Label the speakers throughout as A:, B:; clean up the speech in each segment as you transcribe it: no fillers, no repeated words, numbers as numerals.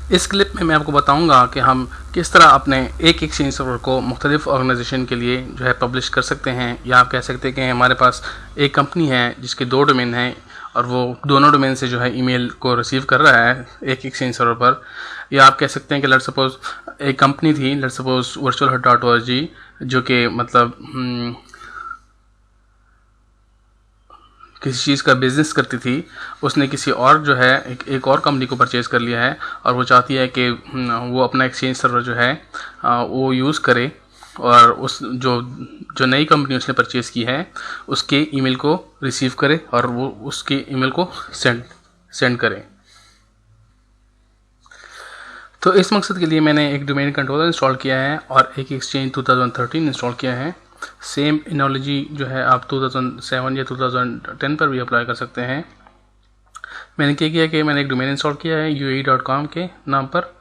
A: इस क्लिप में मैं आपको बताऊंगा कि हम किस तरह अपने एक एक्सचेंज सर्वर को मुख्तलिफ ऑर्गेनाइजेशन के लिए जो है पब्लिश कर सकते हैं, या आप कह सकते हैं कि हमारे पास एक कंपनी है जिसके 2 डोमेन हैं और वो दोनों डोमेन से जो है ईमेल को रिसीव कर रहा है एक एक्सचेंज सर्वर पर। या आप कह सकते हैं कि लेट्स सपोज एक कंपनी थी, लेट्स सपोज virtualhut.org, जो कि मतलब किसी चीज़ का बिज़नेस करती थी। उसने किसी और जो है एक और कंपनी को परचेज़ कर लिया है और वो चाहती है कि वो अपना एक्सचेंज सर्वर जो है वो यूज़ करे और उस जो नई कंपनी उसने परचेज़ की है उसके ईमेल को रिसीव करे और वो उसके ईमेल को सेंड करे। तो इस मकसद के लिए मैंने एक डोमेन कंट्रोलर इंस्टॉल किया है और एक एक्सचेंज 2013 इंस्टॉल किया है। सेम एनोलॉजी जो है आप 2007 या 2010 पर भी अप्लाई कर सकते हैं। मैंने क्या किया कि मैंने एक डोमेन इंस्टॉल किया है UAE.com के नाम पर,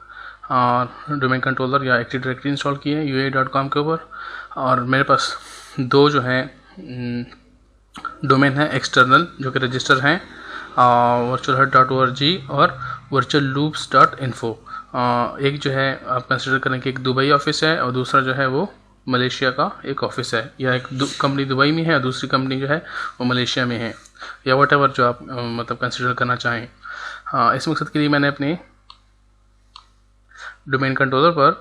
A: और डोमेन कंट्रोलर या एक्टिव डायरेक्टरी इंस्टॉल की है UAE.com के ऊपर। और मेरे पास 2 जो है डोमेन है एक्सटर्नल जो कि रजिस्टर हैं, virtualhut.org और virtualloops.info। एक जो है आप कंसिडर करें कि एक दुबई ऑफिस है और दूसरा जो है वो मलेशिया का एक ऑफिस है, या एक कंपनी दुबई में है और दूसरी कंपनी जो है वो मलेशिया में है, या व्हाटएवर जो आप मतलब कंसिडर करना चाहें। इस मकसद के लिए मैंने अपने डोमेन कंट्रोलर पर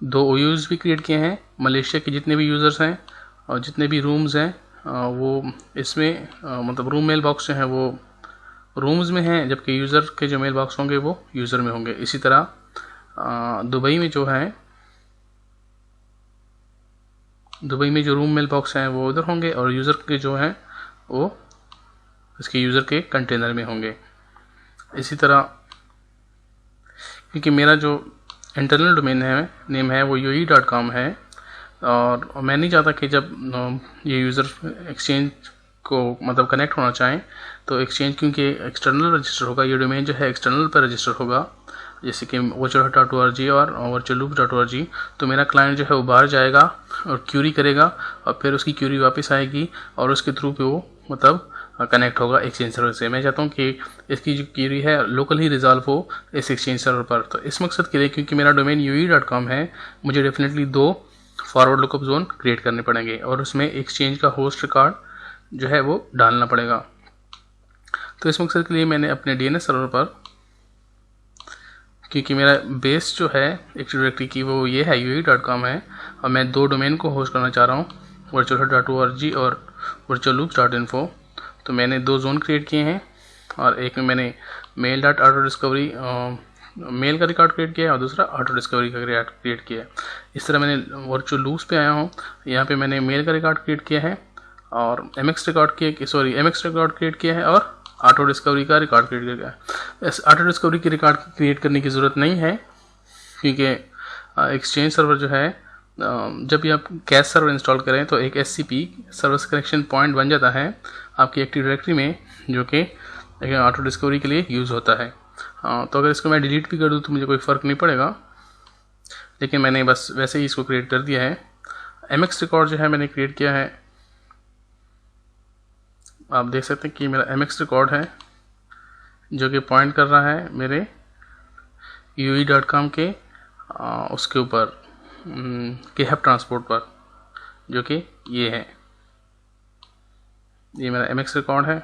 A: 2 OUs भी क्रिएट किए हैं। मलेशिया के जितने भी यूज़र्स हैं और जितने भी रूम्स हैं वो इसमें मतलब रूम मेल बॉक्स जो है वो रूम्स में हैं, जबकि यूज़र के जो मेल बॉक्स होंगे वो यूज़र में होंगे। इसी तरह दुबई में जो है दुबई में जो रूम मेल बॉक्स हैं वो उधर होंगे और यूज़र के जो हैं वो इसके यूज़र के कंटेनर में होंगे। इसी तरह क्योंकि मेरा जो इंटरनल डोमेन है नेम है वो UAE.com है और मैं नहीं चाहता कि जब ये यूज़र एक्सचेंज को मतलब कनेक्ट होना चाहें तो एक्सचेंज, क्योंकि एक्सटर्नल रजिस्टर होगा, ये डोमेन जो है एक्सटर्नल पर रजिस्टर होगा जैसे कि virtualhut.org और virtualloops.org, तो मेरा क्लाइंट जो है वो बाहर जाएगा और क्यूरी करेगा और फिर उसकी क्यूरी वापस आएगी और उसके थ्रू पे वो मतलब कनेक्ट होगा एक्सचेंज सर्वर से। मैं चाहता हूँ कि इसकी जो क्यूरी है लोकल ही रिजॉल्व हो इस एक्सचेंज सर्वर पर। तो इस मकसद के लिए क्योंकि मेरा डोमेन UAE.com है, मुझे definitely 2 forward lookup zone create करने पड़ेंगे और उसमें एक्सचेंज का होस्ट रिकॉर्ड जो है वो डालना पड़ेगा। तो इस मकसद के लिए मैंने अपने DNS सर्वर पर, क्योंकि मेरा बेस जो है एक्टिव डायरेक्टरी की वो ये है UAE.com है और मैं 2 डोमेन को होस्ट करना चाह रहा हूँ virtualhut.org और virtualloops.info। तो मैंने 2 जोन क्रिएट किए हैं और एक में मैंने mail.autodiscovery मेल का रिकॉर्ड क्रिएट किया है और दूसरा ऑटो डिस्कवरी का क्रिएट किया है। इस तरह मैंने वर्चुअल लूप्स पे आया हूँ, यहाँ पे मैंने मेल का रिकॉर्ड क्रिएट किया है और MX रिकॉर्ड क्रिएट किया है और ऑटो डिस्कवरी का रिकॉर्ड क्रिएट किया है। इस ऑटो डिस्कवरी की रिकॉर्ड क्रिएट करने की ज़रूरत नहीं है क्योंकि एक्सचेंज सर्वर जो है जब भी आप कैश सर्वर इंस्टॉल करें तो एक SCP सर्विस कनेक्शन पॉइंट बन जाता है आपकी एक्टिव डायरेक्टरी में, जो कि ऑटो डिस्कवरी के लिए यूज़ होता है। तो अगर इसको मैं डिलीट भी कर दूँ तो मुझे कोई फ़र्क नहीं पड़ेगा, लेकिन मैंने बस वैसे ही इसको क्रिएट कर दिया है। MX रिकॉर्ड जो है मैंने क्रिएट किया है, आप देख सकते हैं कि मेरा MX रिकॉर्ड है जो कि पॉइंट कर रहा है मेरे UAE.com के उसके ऊपर GitHub ट्रांसपोर्ट पर, जो कि ये है, ये मेरा MX रिकॉर्ड है।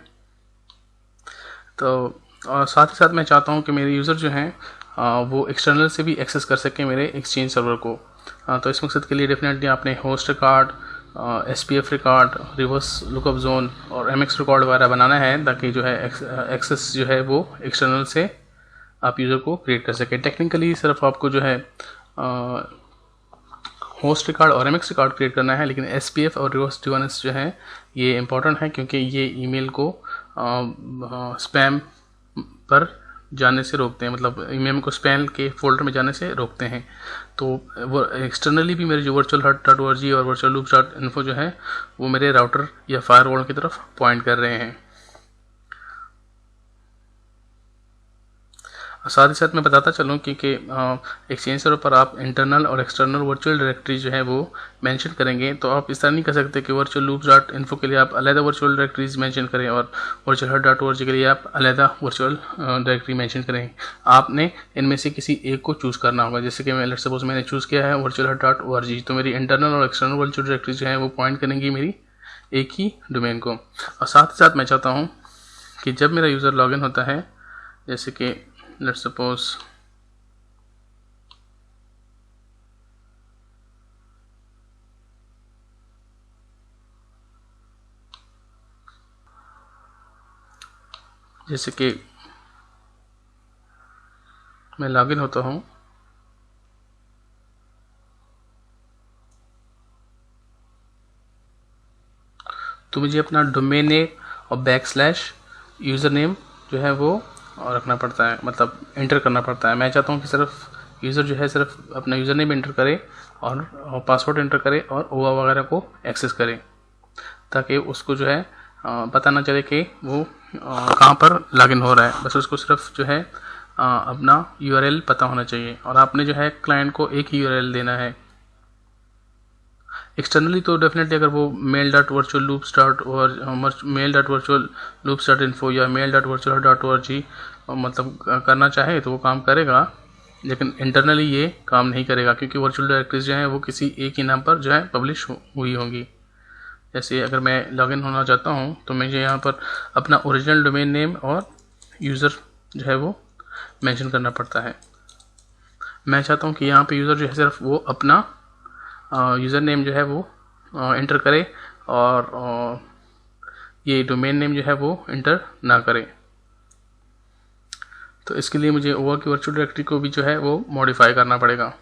A: तो और साथ ही साथ मैं चाहता हूँ कि मेरे यूज़र जो हैं वो एक्सटर्नल से भी एक्सेस कर सकें मेरे एक्सचेंज सर्वर को। तो इस मकसद के लिए डेफिनेटली आपने host record, SPF record, reverse lookup zone और MX रिकॉर्ड वगैरह बनाना है ताकि जो है एक्सेस जो है वो एक्सटर्नल से आप यूज़र को क्रिएट कर सकें। टेक्निकली सिर्फ आपको जो है होस्ट रिकॉर्ड और MX रिकॉर्ड क्रिएट करना है, लेकिन SPF और रिवर्स DNS जो है ये इंपॉर्टेंट है क्योंकि ये ईमेल को स्पैम पर जाने से रोकते हैं, मतलब ईमेल को स्पैम के फोल्डर में जाने से रोकते हैं। तो वो एक्सटर्नली भी मेरे जो virtualhut.org और virtualloops.info जो है वो मेरे राउटर या फायरवॉल की तरफ पॉइंट कर रहे हैं। साथ ही साथ मैं बताता चलूँ कि एक्सचेंज सर्वर पर आप इंटरनल और एक्सटर्नल वर्चुअल डायरेक्टरी जो है वो मेंशन करेंगे, तो आप इस तरह नहीं कर सकते कि वर्चुअल लूप्स डॉट इन्फो के लिए आप अलग वर्चुअल डायरेक्टरीज मेंशन करें और वर्चुअल हट डॉट org के लिए आप अलग वर्चुअल डायरेक्टरी मेंशन करें। आपने इनमें से किसी एक को चूज़ करना होगा। जैसे कि मैं लेट्स सपोज मैंने चूज़ किया है वर्चुअल हट डॉट org, तो मेरी इंटरनल और एक्सटर्नल वर्चुअल डायरेक्टरी जो है वो पॉइंट करेंगी मेरी एक ही डोमेन को। और साथ ही साथ मैं चाहता हूँ कि जब मेरा यूज़र लॉगिन होता है, जैसे कि लेट्स सपोज जैसे कि मैं लॉगिन होता हूँ, तो मुझे अपना डोमेन नेम और बैकस्लैश यूज़र नेम जो है वो रखना पड़ता है, मतलब एंटर करना पड़ता है। मैं चाहता हूँ कि सिर्फ यूज़र जो है सिर्फ अपना यूज़र नेम एंटर करे और पासवर्ड एंटर करे और ओवा वगैरह को एक्सेस करे, ताकि उसको जो है पता ना चले कि वो कहाँ पर लॉगिन हो रहा है। बस उसको सिर्फ जो है अपना URL पता होना चाहिए, और आपने जो है क्लाइंट को एक ही URL देना है। एक्सटर्नली तो डेफिनेटली अगर वो mail.virtualloops.info या mail.virtual.org मतलब करना चाहे तो वो काम करेगा, लेकिन इंटरनली ये काम नहीं करेगा, क्योंकि वर्चुअल डायरेक्टरीज जो है वो किसी एक ही नाम पर जो है पब्लिश हुई होंगी। जैसे अगर मैं लॉगिन होना चाहता हूँ तो मुझे यहाँ पर अपना ओरिजिनल डोमेन नेम और यूज़र जो है वो मेंशन करना पड़ता है। मैं चाहता हूँ कि यहाँ पे यूज़र जो है सिर्फ वो अपना यूज़र नेम जो है वो एंटर करे और ये डोमेन नेम जो है वो एंटर ना करे। तो इसके लिए मुझे ओवा की वर्चुअल डायरेक्टरी को भी जो है वो मॉडिफाई करना पड़ेगा।